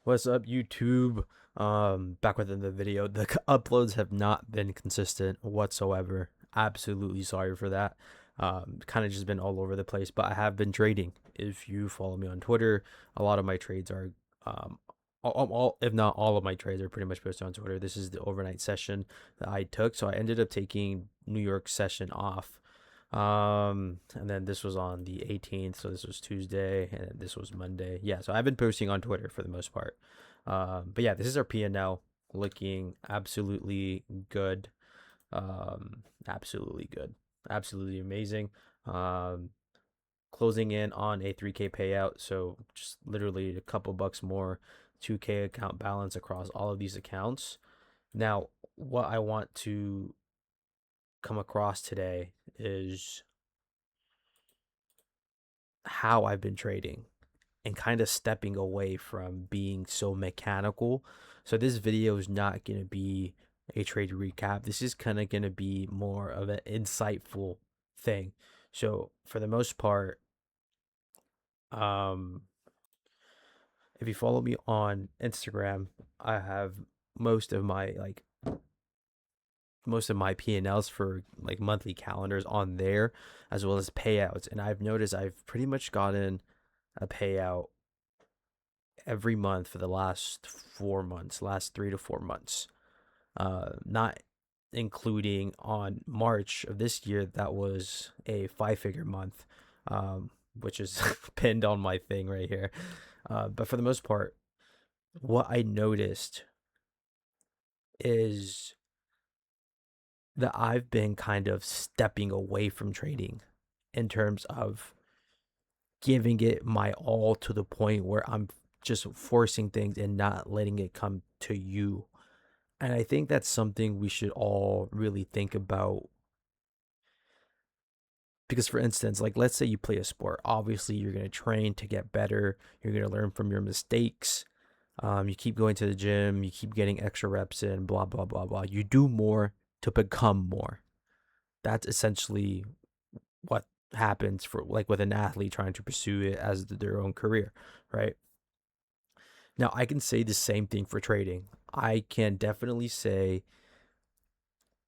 What's up, YouTube? Back within the video. The uploads have not been consistent whatsoever. Absolutely sorry for that. Kind of just been all over the place, but I have been trading. If you follow me on Twitter, a lot of my trades are, if not all of my trades are pretty much posted on Twitter. This is the overnight session that I took, so I ended up taking New York session off. And then this was on the 18th, so this was Tuesday, and this was Monday. Yeah, so I've been posting on Twitter for the most part. But yeah, this is our P&L looking absolutely good. Absolutely good. Absolutely amazing. Um, Closing in on a 3K payout, so just literally a couple bucks more, 2K account balance across all of these accounts. Now, what I want to come across today is how I've been trading and kind of stepping away from being so mechanical. So this video is not going to be a trade recap. This is kind of going to be more of an insightful thing. So for the most part, um, if you follow me on Instagram, I have most of my like most of my P&Ls for like monthly calendars on there, as well as payouts. And I've noticed I've pretty much gotten a payout every month for the last 4 months, last 3 to 4 months. Not including on March of this year, that was a 5 figure month, which is pinned on my thing right here. But for the most part, what I noticed is that I've been kind of stepping away from trading in terms of giving it my all to the point where I'm just forcing things and not letting it come to you. And I think that's something we should all really think about. Because, for instance, like let's say you play a sport, obviously you're going to train to get better, you're going to learn from your mistakes. You keep going to the gym, you keep getting extra reps in, blah, blah, blah, blah. You do more to become more. That's essentially what happens for like with an athlete trying to pursue it as their own career, right? Now, I can say the same thing for trading. I can definitely say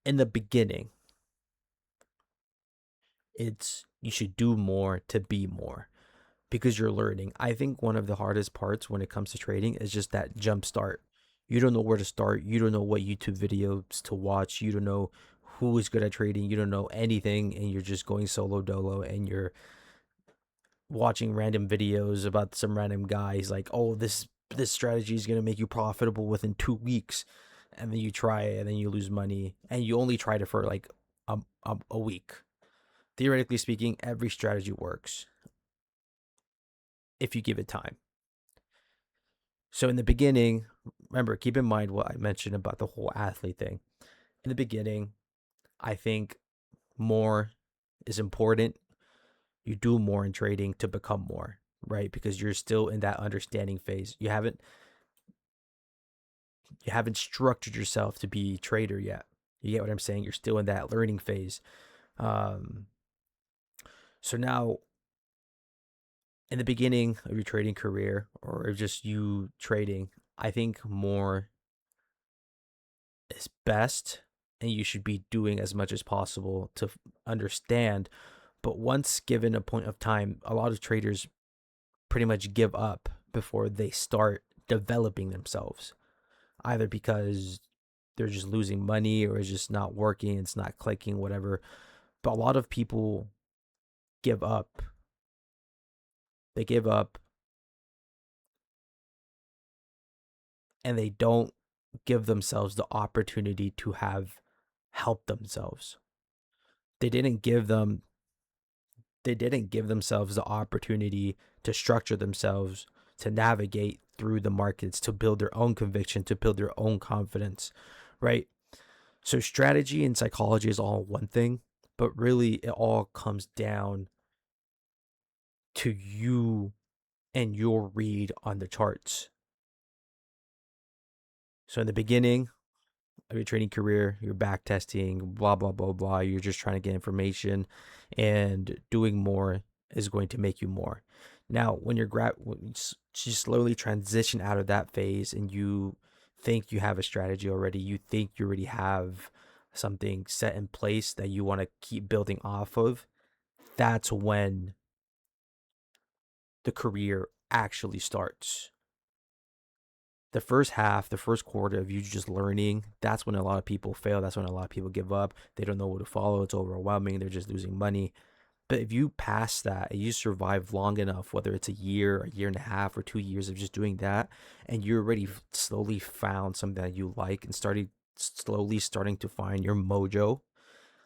in the beginning, it's you should do more to be more because you're learning. I think one of the hardest parts when it comes to trading is just that jump start. You don't know where to start. You don't know what YouTube videos to watch. You don't know who is good at trading. You don't know anything, and you're just going solo dolo, and you're watching random videos about some random guy. He's like, "Oh, this strategy is gonna make you profitable within 2 weeks," and then you try it, and then you lose money, and you only tried it for like a week. Theoretically speaking, every strategy works if you give it time. So in the beginning, remember, keep in mind what I mentioned about the whole athlete thing. In the beginning, I think more is important. You do more in trading to become more, right? Because you're still in that understanding phase. You haven't structured yourself to be a trader yet. You get what I'm saying? You're still in that learning phase. Um, so now in the beginning of your trading career or just you trading, I think more is best and you should be doing as much as possible to understand. But once given a point of time, a lot of traders pretty much give up before they start developing themselves, either because they're just losing money or it's just not working, it's not clicking, whatever. But a lot of people give up. They give up and they don't give themselves the opportunity to have help themselves. They didn't give them they didn't give themselves the opportunity to structure themselves, to navigate through the markets, to build their own conviction, to build their own confidence, right? So strategy and psychology is all one thing, but really it all comes down to you and your read on the charts. So in the beginning of your trading career, you're back testing, blah, blah, blah, blah. You're just trying to get information, and doing more is going to make you more. Now, when you're just slowly transition out of that phase and you think you have a strategy already, you think you already have something set in place that you want to keep building off of, that's when the career actually starts. The first half, the first quarter of you just learning, that's when a lot of people fail. That's when a lot of people give up. They don't know what to follow. It's overwhelming. They're just losing money. But if you pass that and you survive long enough, whether it's a year and a half, or 2 years of just doing that, and you already slowly found something that you like and starting to find your mojo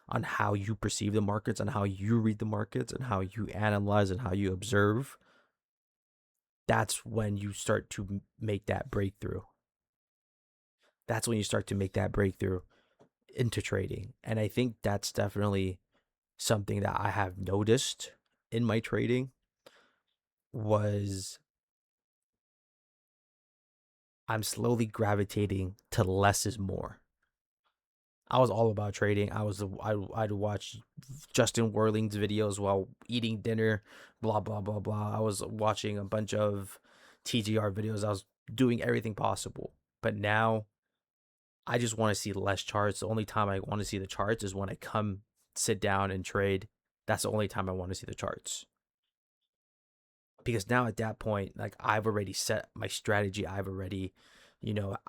on how you perceive the markets, on how you read the markets, and how you analyze and how you observe, that's when you start to make that breakthrough. That's when you start to make that breakthrough into trading. And I think that's definitely something that I have noticed in my trading was I'm slowly gravitating to less is more. I was all about trading. I'd watch Justin Worling's videos while eating dinner, blah blah blah blah. I was watching a bunch of TGR videos. I was doing everything possible. But now I just want to see less charts. The only time I want to see the charts is when I come sit down and trade. That's the only time I want to see the charts. Because now at that point, like I've already set my strategy. I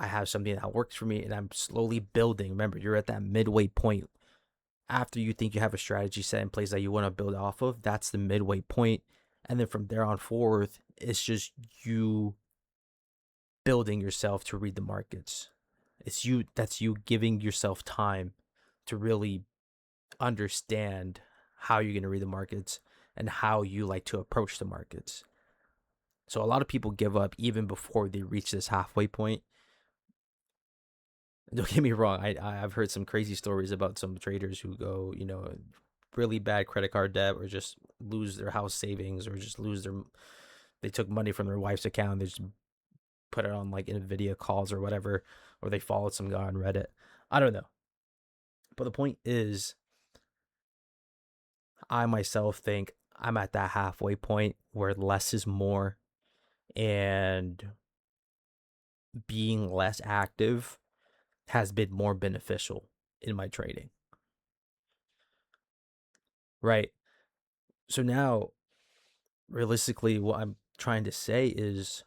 have something that works for me and I'm slowly building. Remember, you're at that midway point. After you think you have a strategy set in place that you want to build off of, that's the midway point. And then from there on forth, it's just you building yourself to read the markets. That's you giving yourself time to really understand how you're going to read the markets and how you like to approach the markets. So a lot of people give up even before they reach this halfway point. Don't get me wrong. I've heard some crazy stories about some traders who go, really bad credit card debt, or just lose their house savings, or just they took money from their wife's account. They just put it on like Nvidia calls or whatever, or they followed some guy on Reddit. I don't know. But the point is, I myself think I'm at that halfway point where less is more, and being less active has been more beneficial in my trading. Right. So now, realistically, what I'm trying to say is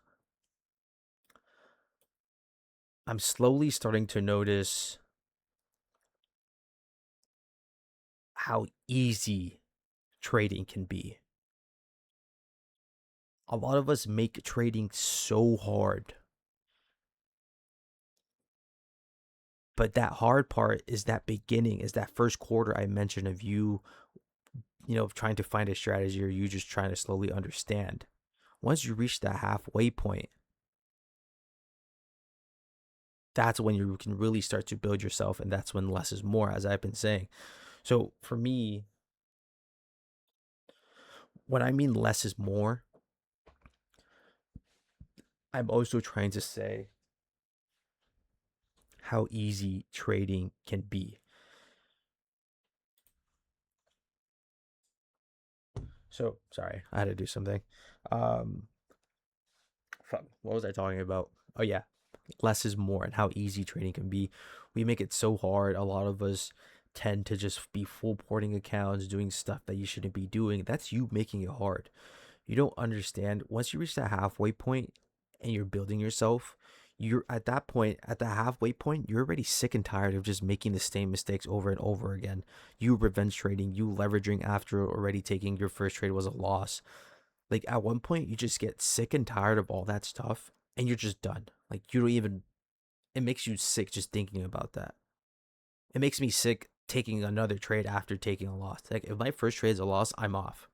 I'm slowly starting to notice how easy trading can be. A lot of us make trading so hard. But that hard part is that beginning, is that first quarter I mentioned of you trying to find a strategy, or you just trying to slowly understand. Once you reach that halfway point, that's when you can really start to build yourself, and that's when less is more, as I've been saying. So for me, when I mean less is more, I'm also trying to say how easy trading can be. So sorry, I had to do something. Um, what was I talking about? Oh yeah, less is more, and how easy trading can be. We make it so hard. A lot of us tend to just be full porting accounts, doing stuff that you shouldn't be doing. That's you making it hard. You don't understand. Once you reach that halfway point and you're building yourself, you're at that point, at the halfway point, you're already sick and tired of just making the same mistakes over and over again. You revenge trading, you leveraging after already taking your first trade was a loss. Like at one point, you just get sick and tired of all that stuff and you're just done. Like you don't even, it makes you sick just thinking about that. It makes me sick taking another trade after taking a loss. Like if my first trade is a loss, I'm off.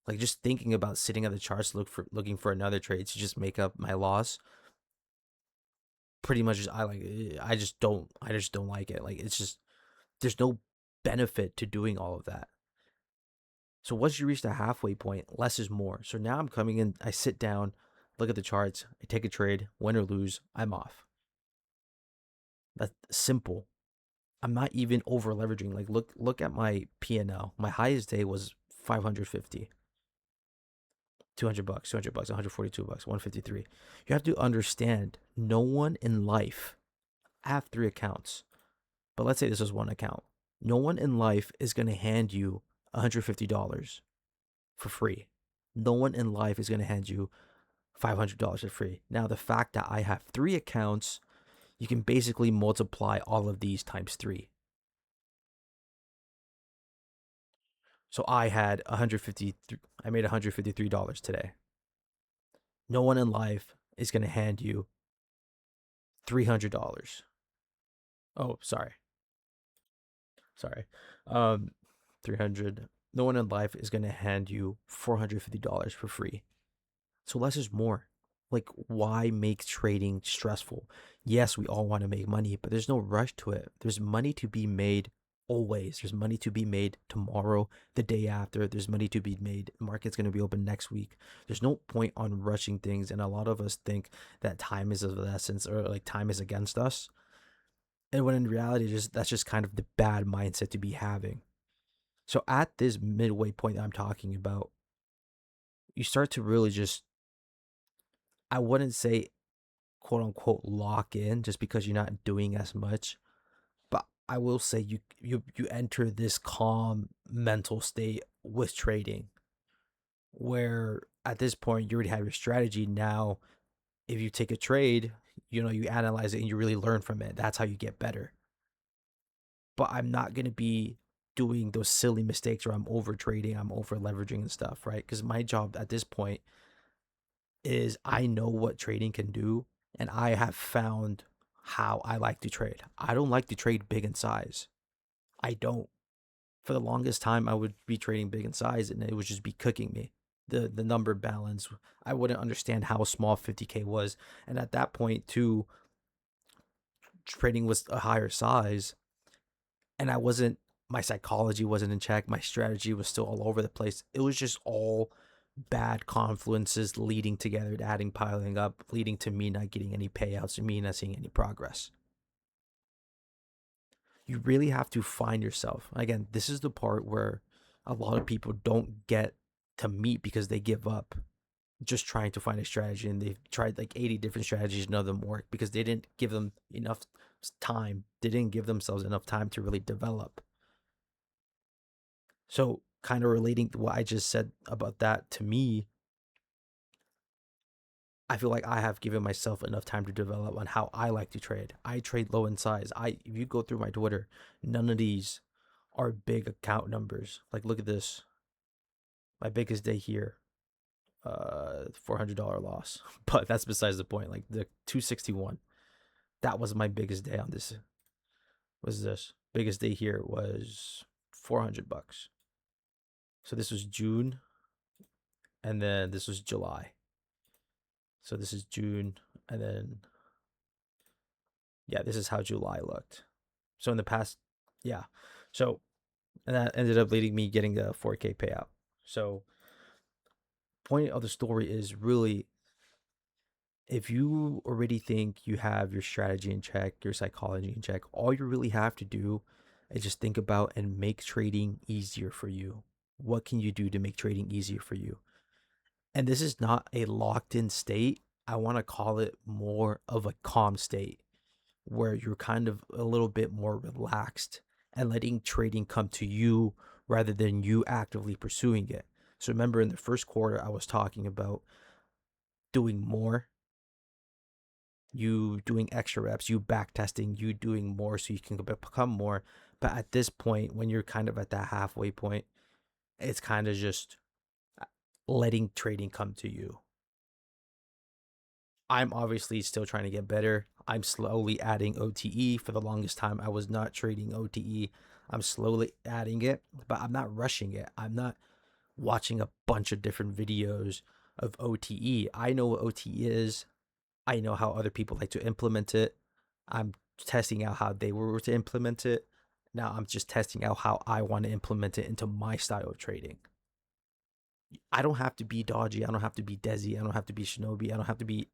Like just thinking about sitting at the charts looking for another trade to just make up my loss. Pretty much, I just don't like it. Like it's just there's no benefit to doing all of that. So once you reach the halfway point, less is more. So now I'm coming in. I sit down, look at the charts, I take a trade, win or lose, I'm off. That's simple. I'm not even over leveraging. Like look at my P&L. My highest day was 550. $200, $200, $142, 153. You have to understand, no one in life, I have 3 accounts, but let's say this is one account. No one in life is going to hand you $150 for free. No one in life is going to hand you $500 for free. Now, the fact that I have 3 accounts, you can basically multiply all of these times 3. So I made $153 today. No one in life is going to hand you $300. Oh, sorry. Sorry. Um 300. No one in life is going to hand you $450 for free. So less is more. Like, why make trading stressful? Yes, we all want to make money, but there's no rush to it. There's money to be made always. There's money to be made tomorrow, the day after. There's money to be made. Market's going to be open next week. There's no point on rushing things. And a lot of us think that time is of the essence, or like time is against us. And when in reality, that's just kind of the bad mindset to be having. So at this midway point that I'm talking about, you start to really just, I wouldn't say quote unquote lock in just because you're not doing as much, but I will say you enter this calm mental state with trading, where at this point you already have your strategy. Now if you take a trade, you analyze it and you really learn from it. That's how you get better. But I'm not going to be doing those silly mistakes where I'm over trading, I'm over leveraging and stuff, right? Because my job at this point is, I know what trading can do, and I have found how I like to trade. I don't like to trade big in size. I don't. For the longest time, I would be trading big in size, and it would just be cooking me. The number balance, I wouldn't understand how small 50K was, and at that point too, trading was a higher size, and my psychology wasn't in check. My strategy was still all over the place. It was just all bad confluences leading together, adding, piling up, leading to me not getting any payouts and me not seeing any progress. You really have to find yourself. Again, this is the part where a lot of people don't get to meet because they give up just trying to find a strategy, and they've tried like 80 different strategies, none of them work because they didn't give them enough time. They didn't give themselves enough time to really develop. So, kind of relating to what I just said about that, to me, I feel like I have given myself enough time to develop on how I like to trade. I trade low in size. If you go through my Twitter, none of these are big account numbers. Like, look at this. My biggest day here, $400 loss. But that's besides the point. Like, the 261, that was my biggest day on this. Was this biggest day here was $400. So this was June, and then this was July. So this is June, and then yeah, this is how July looked. So in the past, yeah. So, and that ended up leading me getting a 4K payout. So, point of the story is really, if you already think you have your strategy in check, your psychology in check, all you really have to do is just think about and make trading easier for you. What can you do to make trading easier for you? And this is not a locked in state. I want to call it more of a calm state, where you're kind of a little bit more relaxed and letting trading come to you rather than you actively pursuing it. So remember, in the first quarter, I was talking about doing more, you doing extra reps, you back testing, you doing more so you can become more. But at this point, when you're kind of at that halfway point, it's kind of just letting trading come to you. I'm obviously still trying to get better. I'm slowly adding OTE. For the longest time, I was not trading OTE. I'm slowly adding it, but I'm not rushing it. I'm not watching a bunch of different videos of OTE. I know what OTE is. I know how other people like to implement it. I'm testing out how they were to implement it. Now I'm just testing out how I want to implement it into my style of trading. I don't have to be Dodgy. I don't have to be Desi. I don't have to be Shinobi. I don't have to be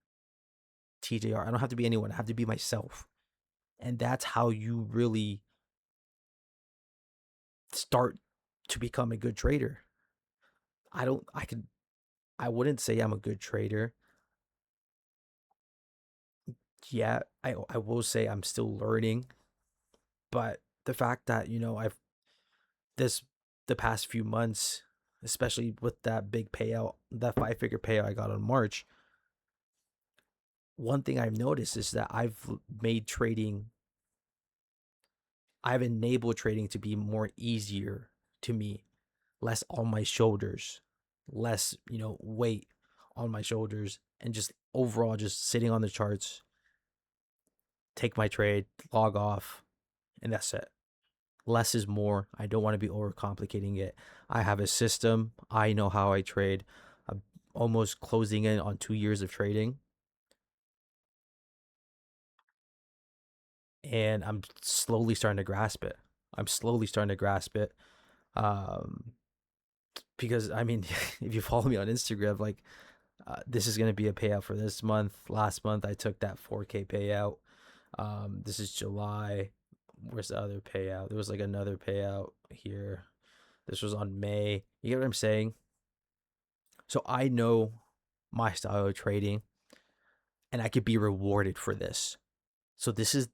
TJR. I don't have to be anyone. I have to be myself. And that's how you really start to become a good trader. I could I wouldn't say I'm a good trader. Yeah, I will say I'm still learning, but the fact that, I've this the past few months, especially with that big payout, that five-figure payout I got in March, one thing I've noticed is that I've enabled trading to be more easier to me, less on my shoulders, less, weight on my shoulders, and just overall just sitting on the charts, take my trade, log off, and that's it. Less is more. I don't want to be overcomplicating it. I have a system. I know how I trade. I'm almost closing in on 2 years of trading, and I'm slowly starting to grasp it. I'm slowly starting to grasp it. Um, because I mean, if you follow me on Instagram, like, this is gonna be a payout for this month. Last month I took that 4K payout. This is July. Where's the other payout? There was like another payout here. This was on May. You get what I'm saying? So I know my style of trading, and I could be rewarded for this. So this is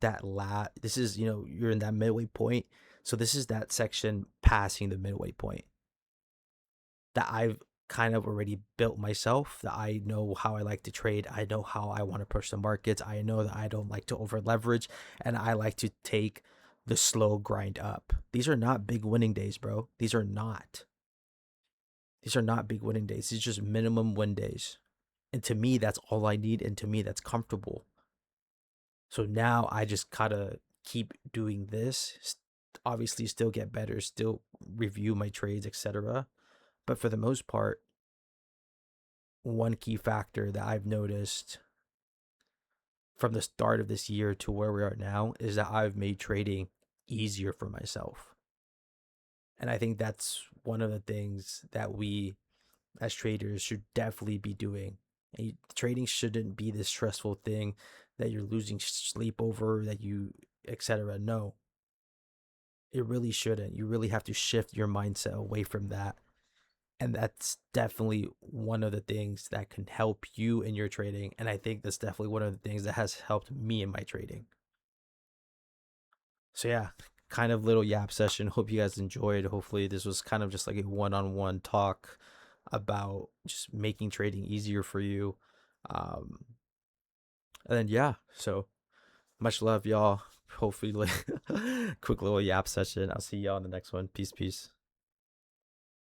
this is, you're in that midway point. So this is that section passing the midway point that I've kind of already built myself, that I know how I like to trade. I know how I want to push the markets. I know that I don't like to over leverage, and I like to take the slow grind up. These are not big winning days, bro. These are not. These are not big winning days. These are just minimum win days. And to me, that's all I need. And to me, that's comfortable. So now I just gotta keep doing this. Obviously, still get better, still review my trades, etc. But for the most part, one key factor that I've noticed from the start of this year to where we are now is that I've made trading easier for myself. And I think that's one of the things that we as traders should definitely be doing. And trading shouldn't be this stressful thing that you're losing sleep over, that you, etc. No, it really shouldn't. You really have to shift your mindset away from that. And that's definitely one of the things that can help you in your trading. And I think that's definitely one of the things that has helped me in my trading. So yeah, kind of little yap session. Hope you guys enjoyed. Hopefully this was kind of just like a one-on-one talk about just making trading easier for you. Um, and then yeah, so much love, y'all. Hopefully, like, quick little yap session. I'll see y'all in the next one. Peace, peace.